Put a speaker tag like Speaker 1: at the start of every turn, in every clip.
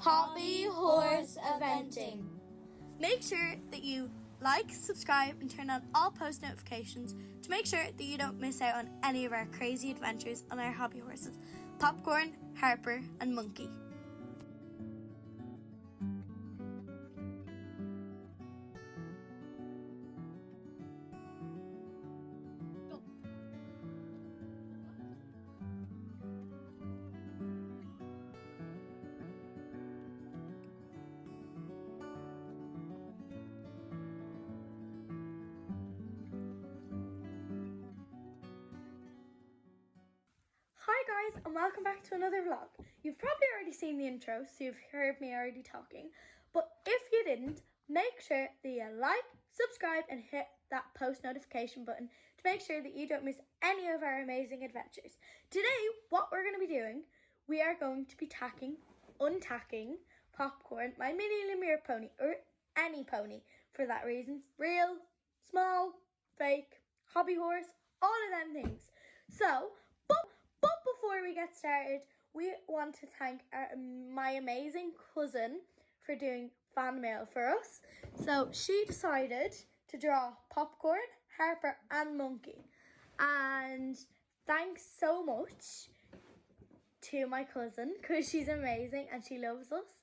Speaker 1: hobby horse eventing.
Speaker 2: Make sure that you like, subscribe and turn on all post notifications to make sure that you don't miss out on any of our crazy adventures on our hobby horses, Popcorn, Harper and Monkey. Hi guys, and welcome back to another vlog. You've probably already seen the intro, so you've heard me already talking. But if you didn't, make sure that you like, subscribe and hit that post notification button to make sure that you don't miss any of our amazing adventures. Today, what we're going to be doing, we are going to be untacking Popcorn, my mini Lemieux pony, or any pony for that reason. Real, small, fake, hobby horse, all of them things. So, but before we get started, we want to thank my amazing cousin for doing fan mail for us. So she decided to draw Popcorn, Harper and Monkey. And thanks so much to my cousin because she's amazing and she loves us.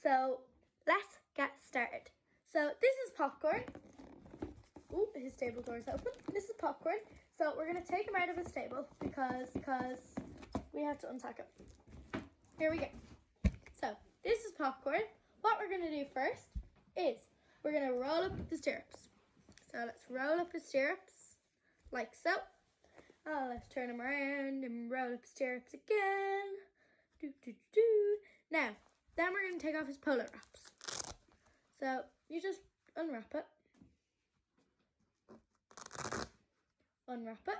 Speaker 2: So let's get started. So this is Popcorn. Oh, his stable door is open. This is Popcorn. So we're going to take him out of his stable because we have to untack him. Here we go. So this is Popcorn. What we're going to do first is we're going to roll up the stirrups. So let's roll up his stirrups like so. Let's turn him around and roll up his stirrups again. Now, then we're going to take off his polo wraps. So you just unwrap it. Unwrap it,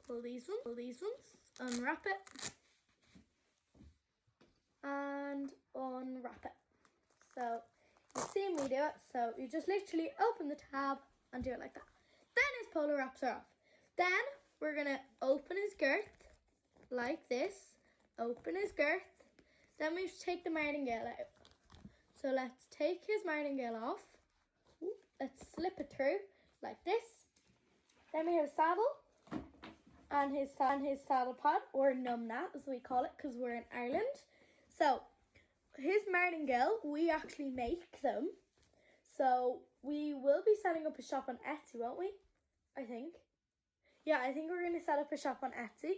Speaker 2: pull these ones, unwrap it, and unwrap it. So you've seen me do it, so you just literally open the tab and do it like that. Then his polo wraps are off. Then we're going to open his girth like this, open his girth. Then we take the martingale out. So let's take his martingale off. Let's slip it through like this. Then we have a saddle and his saddle pad, or numnat as we call it because we're in Ireland. So his martingale, we actually make them. So we will be setting up a shop on Etsy, won't we? I think. Yeah, I think we're going to set up a shop on Etsy.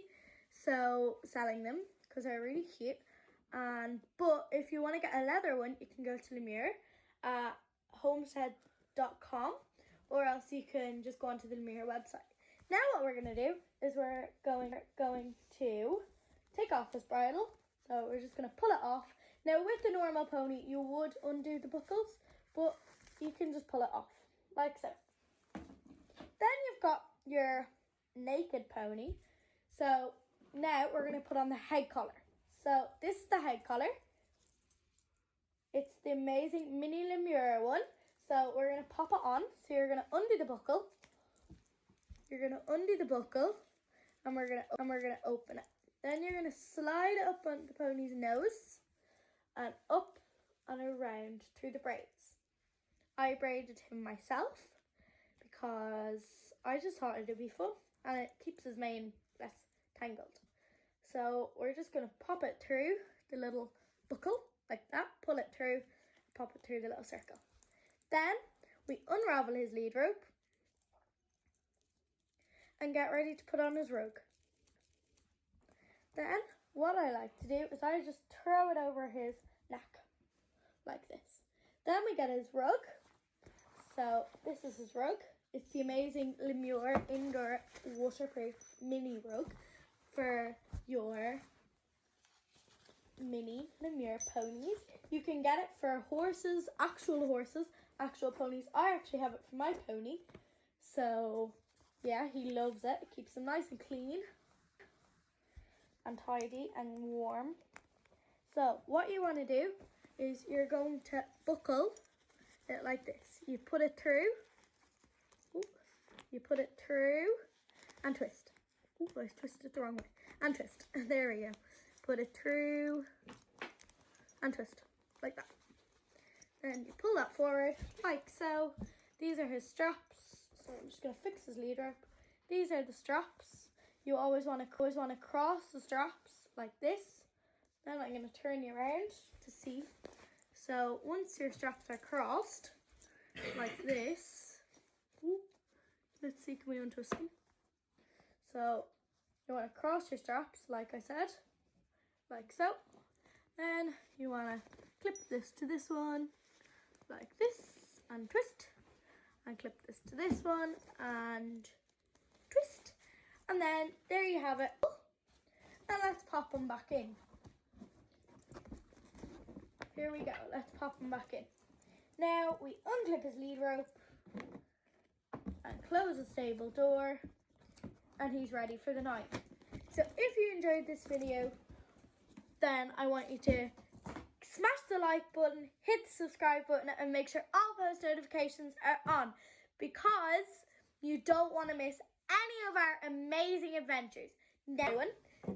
Speaker 2: So selling them because they're really cute. But if you want to get a leather one, you can go to Lemieux at homestead.com. Or else you can just go onto the Lemieux website. Now what we're going to do is we're going to take off his bridle. So we're just going to pull it off. Now with the normal pony, you would undo the buckles, but you can just pull it off, like so. Then you've got your naked pony. So now we're going to put on the head collar. So this is the head collar. It's the amazing mini Lemieux one. So we're going to pop it on. So you're going to undo the buckle. You're going to undo the buckle and we're going to open it. Then you're going to slide it up on the pony's nose and up and around through the braids. I braided him myself because I just thought it'd be fun and it keeps his mane less tangled. So we're just going to pop it through the little buckle like that, pull it through, pop it through the little circle. Then we unravel his lead rope and get ready to put on his rug. Then what I like to do is I just throw it over his neck like this. Then we get his rug. So this is his rug. It's the amazing Lemieux indoor waterproof mini rug for your mini Lemieux ponies. You can get it for horses, actual ponies. I actually have it for my pony. So yeah, he loves it. It keeps him nice and clean and tidy and warm. So what you want to do is you're going to buckle it like this. You put it through. You put it through and twist. Oh, I twisted it the wrong way. And twist. There we go. Put it through and twist, like that. Then you pull that forward, like so. These are his straps. So I'm just going to fix his lead rope. These are the straps. You always want to cross the straps like this. Then I'm going to turn you around to see. So once your straps are crossed, like this. Ooh, let's see, can we untwist them? So you want to cross your straps, like I said, like so. Then you want to clip this to this one, like this, and twist. And clip this to this one, and twist. And then there you have it. And let's pop them back in. Here we go, let's pop them back in. Now we unclip his lead rope and close the stable door, and he's ready for the night. So if you enjoyed this video, then I want you to smash the like button, hit the subscribe button, and make sure all post notifications are on, because you don't want to miss any of our amazing adventures. Now,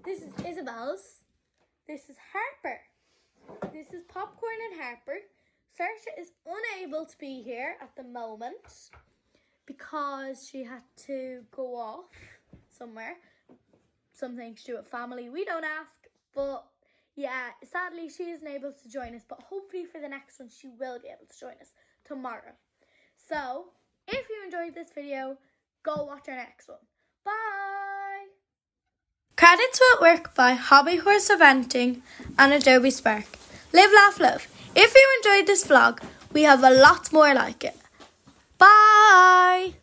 Speaker 2: this is Isabel's. This is Harper. This is Popcorn and Harper. Saoirse is unable to be here at the moment because she had to go off somewhere. Something to do with family. We don't ask, but yeah, sadly she isn't able to join us, but hopefully for the next one she will be able to join us tomorrow. So, if you enjoyed this video, go watch our next one. Bye! Credits will work by Hobby Horse Eventing and Adobe Spark. Live, laugh, love. If you enjoyed this vlog, we have a lot more like it. Bye!